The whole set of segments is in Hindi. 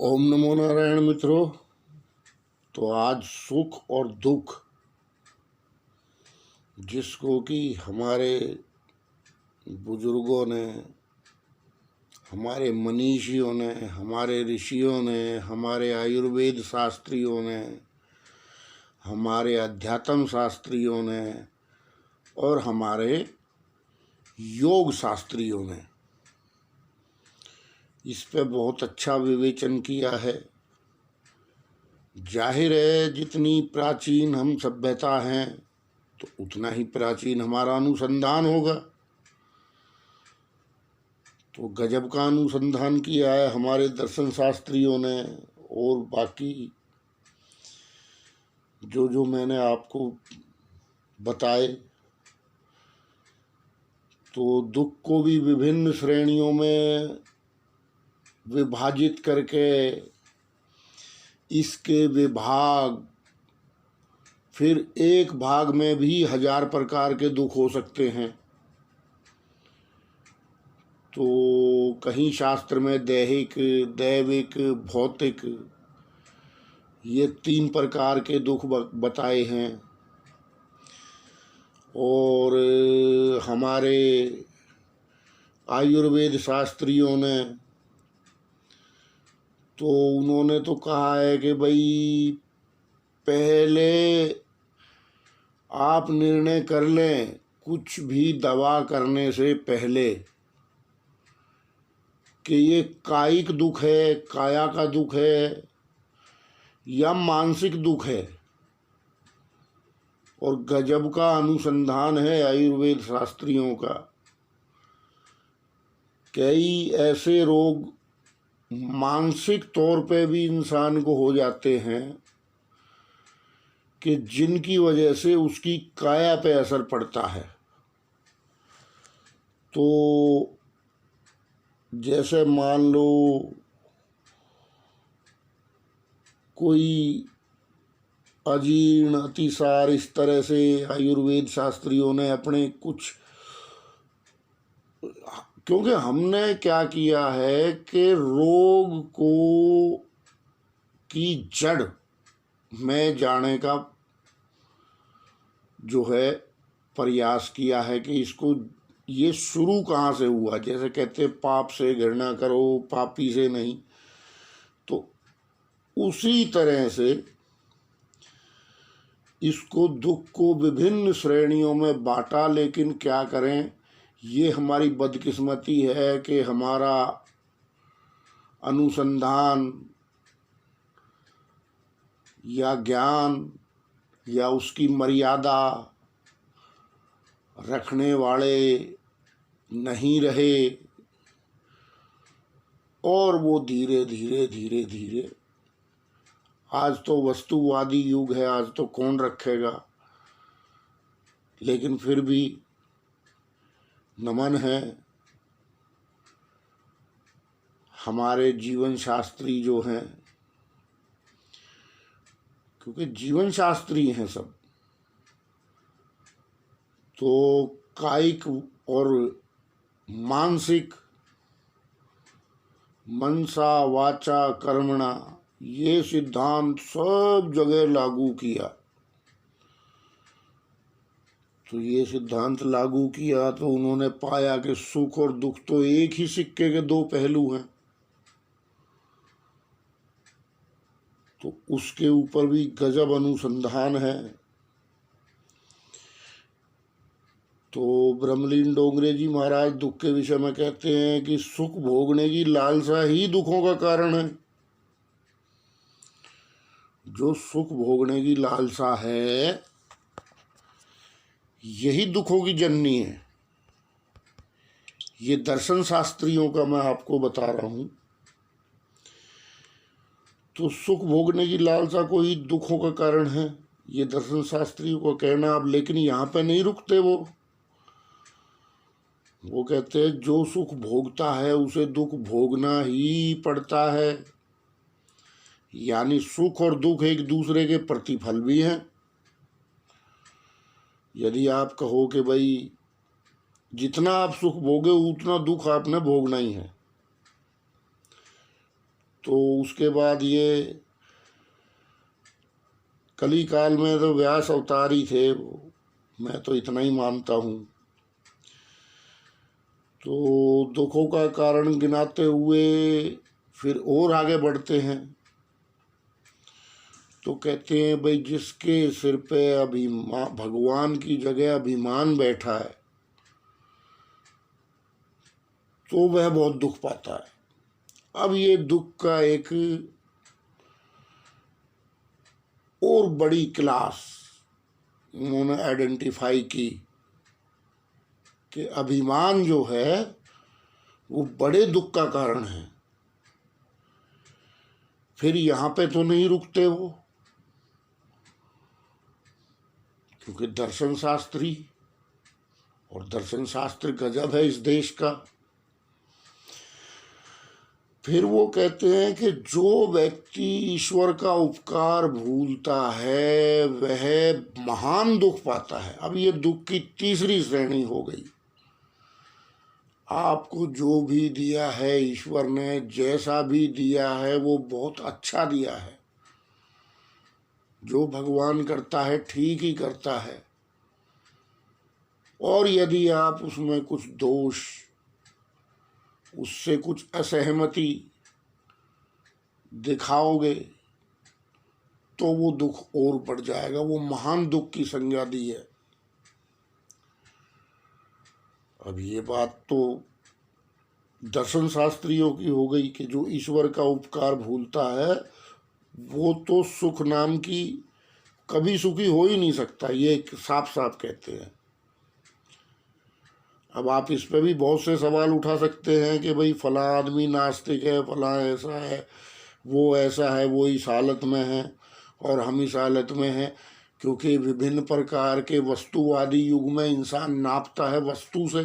ओम नमो नारायण मित्रों। तो आज सुख और दुख, जिसको कि हमारे बुजुर्गों ने, हमारे मनीषियों ने, हमारे ऋषियों ने, हमारे आयुर्वेद शास्त्रियों ने, हमारे अध्यात्म शास्त्रियों ने और हमारे योग शास्त्रियों ने इस पे बहुत अच्छा विवेचन किया है। जाहिर है, जितनी प्राचीन हम सभ्यता हैं तो उतना ही प्राचीन हमारा अनुसंधान होगा। तो गजब का अनुसंधान किया है हमारे दर्शन शास्त्रियों ने। और बाकी जो जो मैंने आपको बताए, तो दुख को भी विभिन्न श्रेणियों में विभाजित करके इसके विभाग, फिर एक भाग में भी 1000 प्रकार के दुख हो सकते हैं। तो कहीं शास्त्र में दैहिक, दैविक, भौतिक, ये 3 प्रकार के दुख बताए हैं। और हमारे आयुर्वेद शास्त्रियों ने तो उन्होंने तो कहा है कि भाई पहले आप निर्णय कर लें कुछ भी दवा करने से पहले कि ये कायिक दुख है, काया का दुख है या मानसिक दुख है। और गजब का अनुसंधान है आयुर्वेद शास्त्रियों का। कई ऐसे रोग मानसिक तौर पे भी इंसान को हो जाते हैं कि जिनकी वजह से उसकी काया पे असर पड़ता है। तो जैसे मान लो कोई अजीर्ण, अतिसार, इस तरह से आयुर्वेद शास्त्रियों ने अपने कुछ, क्योंकि हमने क्या किया है कि रोग को की जड़ में जाने का जो है प्रयास किया है कि इसको, ये शुरू कहाँ से हुआ। जैसे कहते पाप से घृणा करो, पापी से नहीं। तो उसी तरह से इसको, दुख को विभिन्न श्रेणियों में बांटा। लेकिन क्या करें, ये हमारी बदकिस्मती है कि हमारा अनुसंधान या ज्ञान या उसकी मर्यादा रखने वाले नहीं रहे। और वो धीरे धीरे धीरे धीरे, आज तो वस्तुवादी युग है, आज तो कौन रखेगा। लेकिन फिर भी नमन है हमारे जीवन शास्त्री जो हैं, क्योंकि जीवन शास्त्री हैं सब। तो कायिक और मानसिक, मनसा वाचा कर्मणा, ये सिद्धांत सब जगह लागू किया। तो ये सिद्धांत लागू किया तो उन्होंने पाया कि सुख और दुख तो एक ही सिक्के के 2 पहलू हैं। तो उसके ऊपर भी गजब अनुसंधान है। तो ब्रह्मलीन डोंगरे जी महाराज दुख के विषय में कहते हैं कि सुख भोगने की लालसा ही दुखों का कारण है। जो सुख भोगने की लालसा है, यही दुखों की जननी है। ये दर्शन शास्त्रियों का मैं आपको बता रहा हूं। तो सुख भोगने की लालसा को ही दुखों का कारण है, ये दर्शन शास्त्रियों को कहना। अब लेकिन यहाँ पे नहीं रुकते वो कहते हैं जो सुख भोगता है उसे दुख भोगना ही पड़ता है। यानी सुख और दुख एक दूसरे के प्रतिफल भी हैं। यदि आप कहो कि भाई जितना आप सुख भोगे उतना दुख आपने भोगना ही है, तो उसके बाद ये कली काल में तो व्यास अवतार ही थे वो, मैं तो इतना ही मानता हूँ। तो दुखों का कारण गिनाते हुए फिर और आगे बढ़ते हैं। तो कहते हैं भाई जिसके सिर पे अभिमान, भगवान की जगह अभिमान बैठा है तो वह बहुत दुख पाता है। अब ये दुख का एक और बड़ी क्लास उन्होंने आइडेंटिफाई की कि अभिमान जो है वो बड़े दुख का कारण है। फिर यहाँ पे तो नहीं रुकते वो, क्योंकि दर्शन शास्त्री, और दर्शन शास्त्र गजब है इस देश का। फिर वो कहते हैं कि जो व्यक्ति ईश्वर का उपकार भूलता है वह महान दुख पाता है। अब ये दुख की तीसरी श्रेणी हो गई। आपको जो भी दिया है ईश्वर ने, जैसा भी दिया है वो बहुत अच्छा दिया है। जो भगवान करता है ठीक ही करता है, और यदि आप उसमें कुछ दोष, उससे कुछ असहमति दिखाओगे तो वो दुख और बढ़ जाएगा। वो महान दुख की संज्ञा दी है। अब ये बात तो दर्शन शास्त्रियों की हो गई कि जो ईश्वर का उपकार भूलता है वो तो सुख नाम की कभी सुखी हो ही नहीं सकता, ये साफ साफ कहते हैं। अब आप इस पे भी बहुत से सवाल उठा सकते हैं कि भाई फला आदमी नास्तिक है, फला ऐसा है, वो ऐसा है, वो इस हालत में है और हम इस हालत में हैं। क्योंकि विभिन्न प्रकार के वस्तुवादी युग में इंसान नापता है वस्तु से,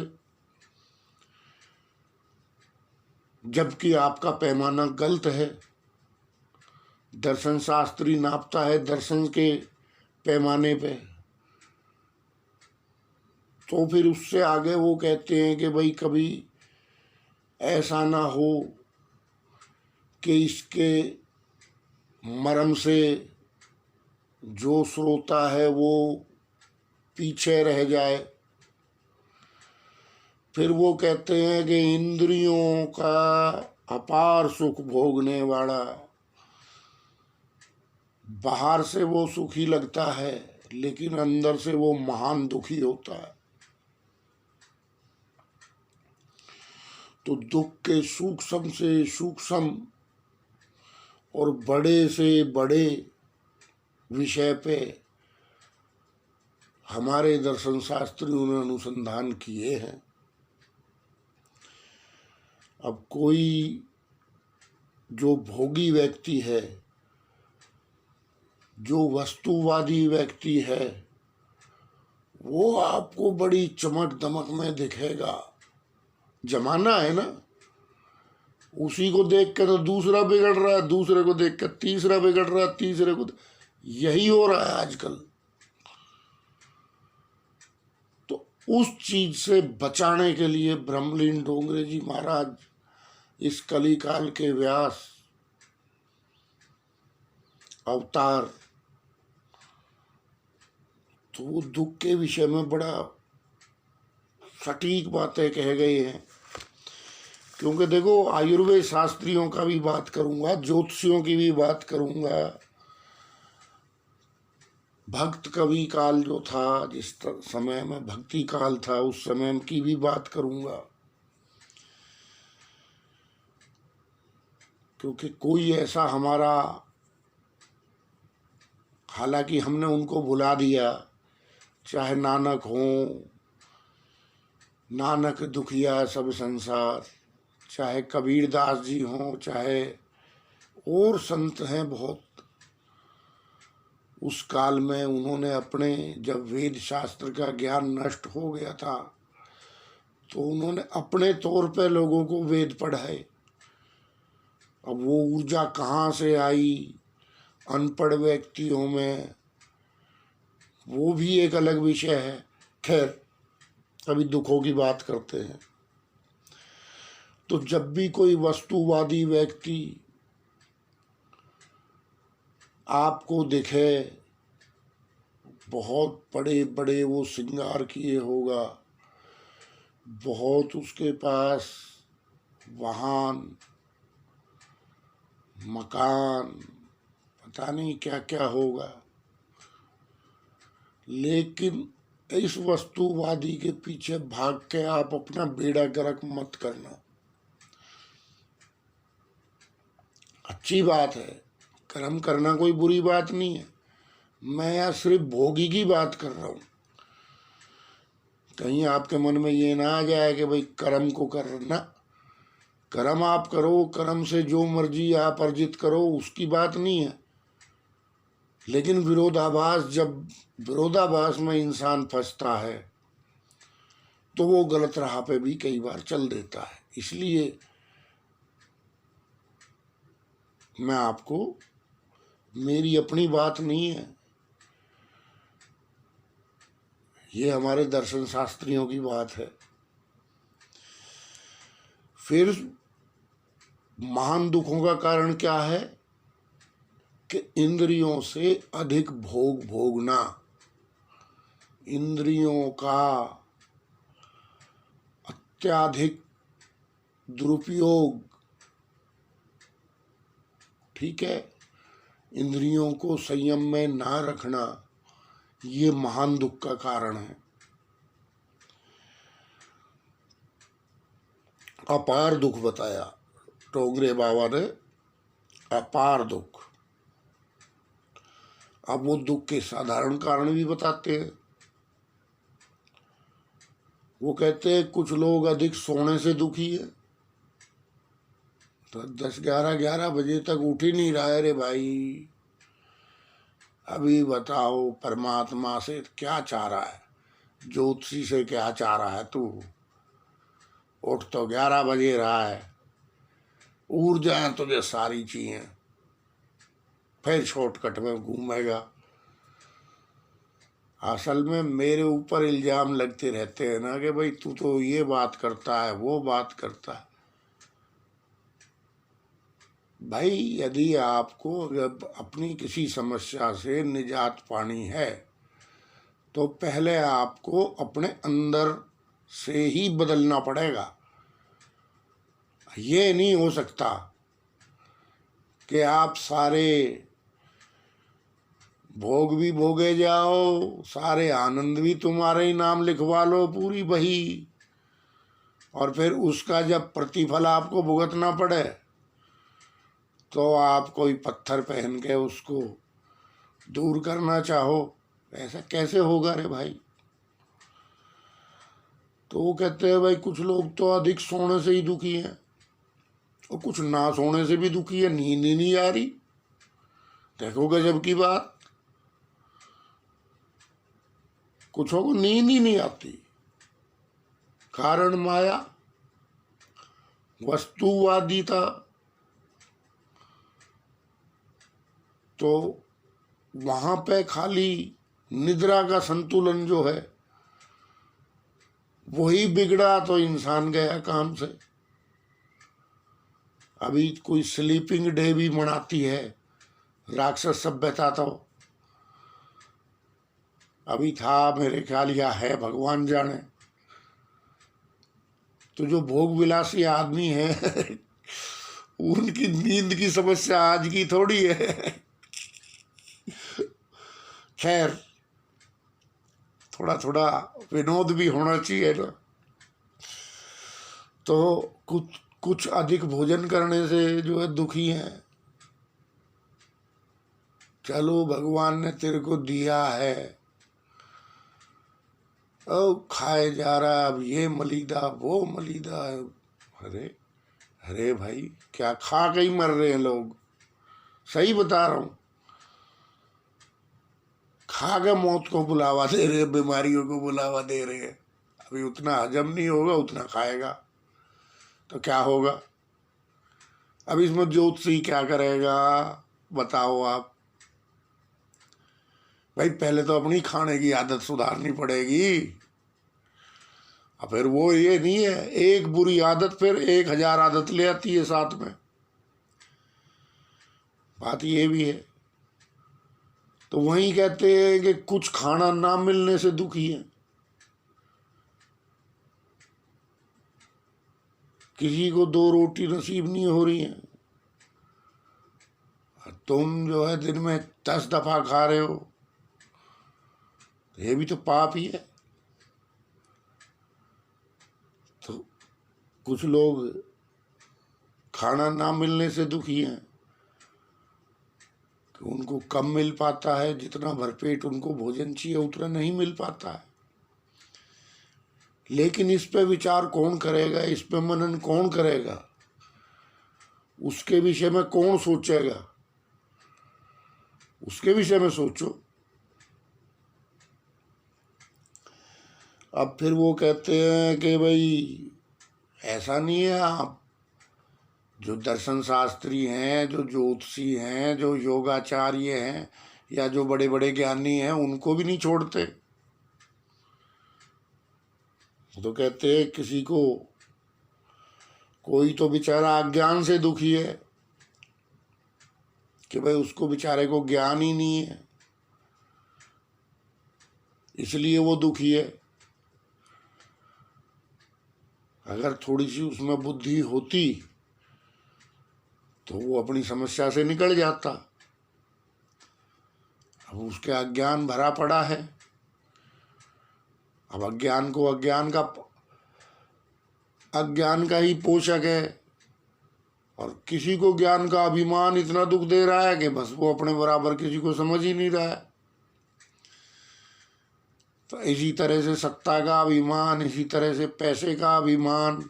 जबकि आपका पैमाना गलत है। दर्शन शास्त्री नापता है दर्शन के पैमाने पे। तो फिर उससे आगे वो कहते हैं कि भाई कभी ऐसा ना हो कि इसके मर्म से जो श्रोता है वो पीछे रह जाए। फिर वो कहते हैं कि इंद्रियों का अपार सुख भोगने वाला, बाहर से वो सुखी लगता है लेकिन अंदर से वो महान दुखी होता है। तो दुख के सूक्ष्म से सूक्ष्म और बड़े से बड़े विषय पे हमारे दर्शन शास्त्रियों ने अनुसंधान किए हैं। अब कोई जो भोगी व्यक्ति है, जो वस्तुवादी व्यक्ति है, वो आपको बड़ी चमक दमक में दिखेगा। जमाना है ना, उसी को देख कर तो दूसरा बिगड़ रहा है, दूसरे को देख कर तीसरा बिगड़ रहा है, तीसरे को, यही हो रहा है आजकल। तो उस चीज से बचाने के लिए ब्रह्मलीन डोंगरे जी महाराज इस कली काल के व्यास अवतार, तो वो दुख के विषय में बड़ा सटीक बातें कह गए हैं। क्योंकि देखो, आयुर्वेद शास्त्रियों का भी बात करूंगा, ज्योतिषियों की भी बात करूंगा, भक्त कवि काल जो था, जिस समय में भक्ति काल था, उस समय की भी बात करूंगा। क्योंकि कोई ऐसा हमारा, हालांकि हमने उनको भुला दिया, चाहे नानक हो, नानक दुखिया सब संसार, चाहे कबीरदास जी हों, चाहे और संत हैं बहुत, उस काल में उन्होंने अपने, जब वेद शास्त्र का ज्ञान नष्ट हो गया था तो उन्होंने अपने तौर पे लोगों को वेद पढ़ाए। अब वो ऊर्जा कहाँ से आई अनपढ़ व्यक्तियों में, वो भी एक अलग विषय है। खैर, अभी दुखों की बात करते हैं। तो जब भी कोई वस्तुवादी व्यक्ति आपको दिखे बहुत बड़े बड़े वो श्रृंगार किए होगा, बहुत उसके पास वाहन मकान पता नहीं क्या क्या होगा, लेकिन इस वस्तुवादी के पीछे भाग के आप अपना बेड़ा गर्क मत करना। अच्छी बात है, कर्म करना कोई बुरी बात नहीं है। मैं यहाँ सिर्फ भोगी की बात कर रहा हूँ। कहीं आपके मन में ये ना आ जाए कि भाई कर्म को करना, कर्म आप करो, कर्म से जो मर्जी आप अर्जित करो, उसकी बात नहीं है। लेकिन विरोधाभास, जब विरोधाभास में इंसान फंसता है तो वो गलत राह पे भी कई बार चल देता है। इसलिए मैं आपको, मेरी अपनी बात नहीं है, ये हमारे दर्शन शास्त्रियों की बात है। फिर महान दुखों का कारण क्या है कि इंद्रियों से अधिक भोग भोगना, इंद्रियों का अत्याधिक दुरुपयोग, ठीक है, इंद्रियों को संयम में ना रखना, ये महान दुख का कारण है। अपार दुख बताया टोंगरे बाबा ने, अपार दुख। अब वो दुख के साधारण कारण भी बताते हैं। वो कहते हैं कुछ लोग अधिक सोने से दुखी है, तो 10-11 बजे तक उठ ही नहीं रहा है। रे भाई, अभी बताओ परमात्मा से क्या चाह रहा है, ज्योतिषी से क्या चाह रहा है तू? उठ तो 11 बजे रहा है, ऊर्जाएं तुझे सारी चाहिए, फिर शॉर्टकट में घूमेगा। असल में मेरे ऊपर इल्जाम लगते रहते हैं ना कि भाई तू तो ये बात करता है, वो बात करता है। भाई, यदि आपको अगर अपनी किसी समस्या से निजात पानी है तो पहले आपको अपने अंदर से ही बदलना पड़ेगा। ये नहीं हो सकता कि आप सारे भोग भी भोगे जाओ, सारे आनंद भी तुम्हारे ही नाम लिखवा लो पूरी बही, और फिर उसका जब प्रतिफल आपको भुगतना पड़े तो आप कोई पत्थर पहन के उसको दूर करना चाहो। ऐसा कैसे होगा रे भाई? तो वो कहते हैं भाई कुछ लोग तो अधिक सोने से ही दुखी हैं, और कुछ ना सोने से भी दुखी है, नींद ही नहीं आ रही। देखो गजब की बात, कुछों को नींद ही नहीं आती। कारण माया, वस्तुवादिता। तो वहां पे खाली निद्रा का संतुलन जो है वही बिगड़ा तो इंसान गया काम से। अभी कोई स्लीपिंग डे भी मनाती है राक्षस सभ्यता, तो अभी था मेरे ख्याल, या है भगवान जाने। तो जो भोग विलासी आदमी है उनकी नींद की समस्या आज की थोड़ी है। खैर, थोड़ा थोड़ा विनोद भी होना चाहिए ना। तो कुछ अधिक भोजन करने से जो है दुखी हैं। चलो, भगवान ने तेरे को दिया है, ओ खाए जा रहा, अब ये मलीदा वो मलीदा। अरे अरे भाई, क्या खा के ही मर रहे हैं लोग, सही बता रहा हूँ। खा के मौत को बुलावा दे रहे, बीमारियों को बुलावा दे रहे हैं। अभी उतना हजम नहीं होगा, उतना खाएगा तो क्या होगा? अब इसमें ज्योतिषी क्या करेगा बताओ आप? भाई, पहले तो अपनी खाने की आदत सुधारनी पड़ेगी। अब फिर वो ये नहीं है, एक बुरी आदत फिर 1000 आदत ले आती है साथ में। बात ये भी है। तो वहीं कहते हैं कि कुछ खाना ना मिलने से दुखी है, किसी को 2 रोटी नसीब नहीं हो रही है, तुम जो है दिन में 10 दफा खा रहे हो, ये भी तो पाप ही है। तो कुछ लोग खाना ना मिलने से दुखी हैं कि उनको कम मिल पाता है, जितना भरपेट उनको भोजन चाहिए उतना नहीं मिल पाता है। लेकिन इस पे विचार कौन करेगा, इस पे मनन कौन करेगा, उसके विषय में कौन सोचेगा, उसके विषय में सोचो। अब फिर वो कहते हैं कि भाई ऐसा नहीं है, आप जो दर्शन शास्त्री हैं, जो ज्योतिषी हैं, जो योगाचार्य हैं, या जो बड़े बड़े ज्ञानी हैं, उनको भी नहीं छोड़ते। तो कहते हैं किसी को, कोई तो बेचारा अज्ञान से दुखी है कि भाई उसको बेचारे को ज्ञान ही नहीं है, इसलिए वो दुखी है। अगर थोड़ी सी उसमें बुद्धि होती तो वो अपनी समस्या से निकल जाता। अब उसके अज्ञान भरा पड़ा है। अब अज्ञान को अज्ञान का ही पोषक है, और किसी को ज्ञान का अभिमान इतना दुख दे रहा है कि बस वो अपने बराबर किसी को समझ ही नहीं रहा है। तो इसी तरह से सत्ता का अभिमान, इसी तरह से पैसे का अभिमान,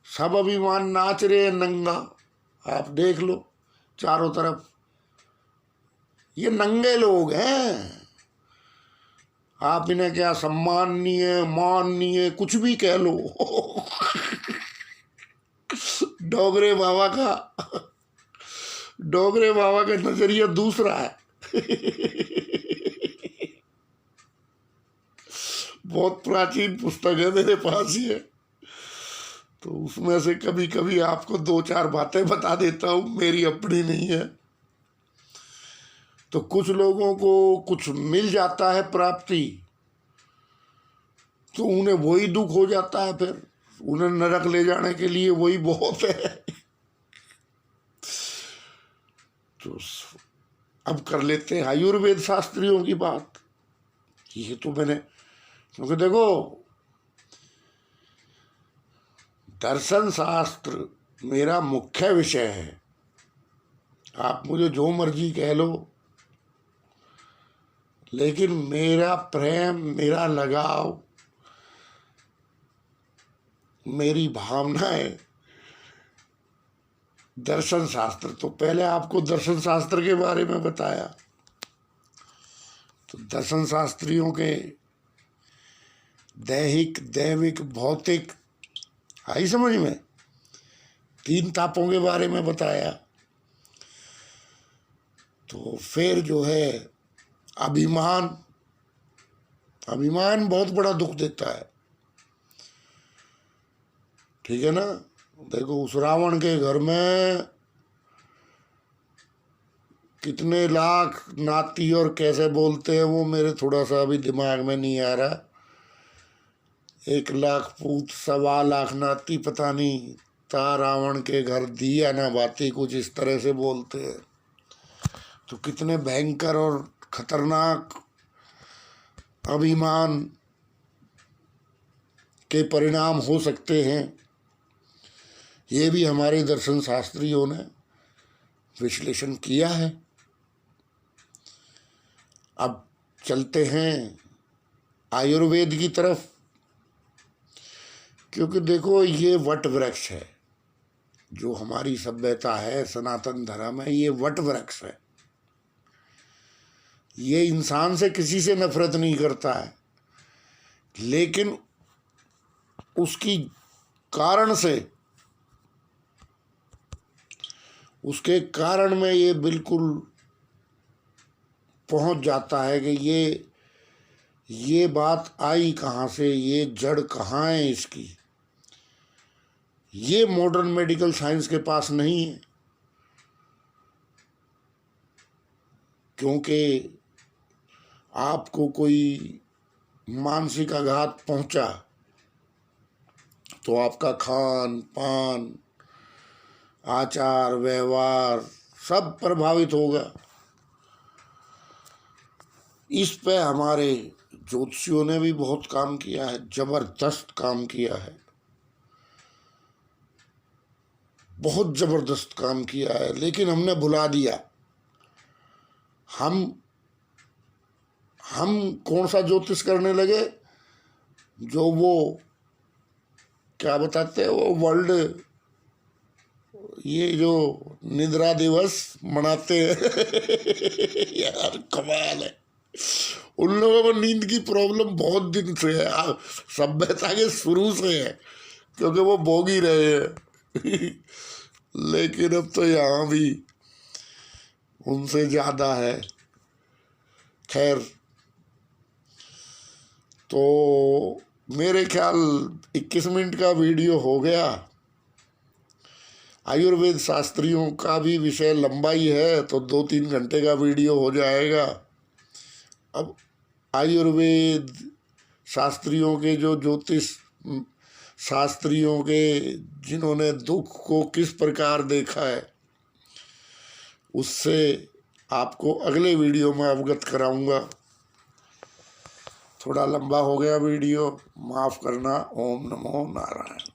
सब अभिमान नाच रहे हैं नंगा। आप देख लो चारों तरफ, ये नंगे लोग हैं। आप इन्हें क्या सम्माननीय, माननीय, कुछ भी कह लो। डोगरे बाबा का नजरिया दूसरा है। बहुत प्राचीन पुस्तक है, मेरे पास ही है, तो उसमें से कभी कभी आपको 2-4 बातें बता देता हूँ, मेरी अपनी नहीं है। तो कुछ लोगों को कुछ मिल जाता है प्राप्ति, तो उन्हें वही दुख हो जाता है, फिर उन्हें नरक ले जाने के लिए वही बहुत है। तो अब कर लेते हैं आयुर्वेद शास्त्रियों की बात। ये तो मैंने, क्योंकि देखो दर्शन शास्त्र मेरा मुख्य विषय है। आप मुझे जो मर्जी कह लो, लेकिन मेरा प्रेम, मेरा लगाव, मेरी भावनाएं दर्शन शास्त्र। तो पहले आपको दर्शन शास्त्र के बारे में बताया। तो दर्शन शास्त्रियों के दैहिक, दैविक, भौतिक, आई समझ में, 3 तापों के बारे में बताया। तो फिर जो है अभिमान बहुत बड़ा दुख देता है, ठीक है ना। देखो उस रावण के घर में कितने लाख नाती और कैसे बोलते हैं वो मेरे थोड़ा सा अभी दिमाग में नहीं आ रहा। 1 लाख पूत 1.25 लाख नाती, पता नहीं था रावण के घर दिया ना बाती, कुछ इस तरह से बोलते हैं। तो कितने भयंकर और खतरनाक अभिमान के परिणाम हो सकते हैं, ये भी हमारे दर्शन शास्त्रियों ने विश्लेषण किया है। अब चलते हैं आयुर्वेद की तरफ, क्योंकि देखो ये वट वृक्ष है, जो हमारी सभ्यता है, सनातन धर्म है, ये वट वृक्ष है। ये इंसान से किसी से नफरत नहीं करता है, लेकिन उसकी कारण से, उसके कारण में ये बिल्कुल पहुंच जाता है कि ये बात आई कहाँ से, ये जड़ कहाँ है इसकी। ये मॉडर्न मेडिकल साइंस के पास नहीं है, क्योंकि आपको कोई मानसिक आघात पहुंचा तो आपका खान पान, आचार व्यवहार सब प्रभावित होगा। इस पे हमारे ज्योतिषियों ने भी बहुत काम किया है, जबरदस्त काम किया है, बहुत जबरदस्त काम किया है, लेकिन हमने भुला दिया। हम कौन सा ज्योतिष करने लगे, जो वो क्या बताते हैं, वो वर्ल्ड, ये जो निद्रा दिवस मनाते हैं यार कमाल है। उन लोगों को नींद की प्रॉब्लम बहुत दिन से है, सभ्यता के शुरू से है, क्योंकि वो भोग ही रहे हैं लेकिन अब तो यहाँ भी उनसे ज़्यादा है। खैर, तो मेरे ख्याल 21 मिनट का वीडियो हो गया। आयुर्वेद शास्त्रियों का भी विषय लंबा ही है, तो 2-3 घंटे का वीडियो हो जाएगा। अब आयुर्वेद शास्त्रियों के, जो ज्योतिष शास्त्रियों के, जिन्होंने दुख को किस प्रकार देखा है, उससे आपको अगले वीडियो में अवगत कराऊंगा। थोड़ा लंबा हो गया वीडियो, माफ़ करना। ओम नमो नारायण।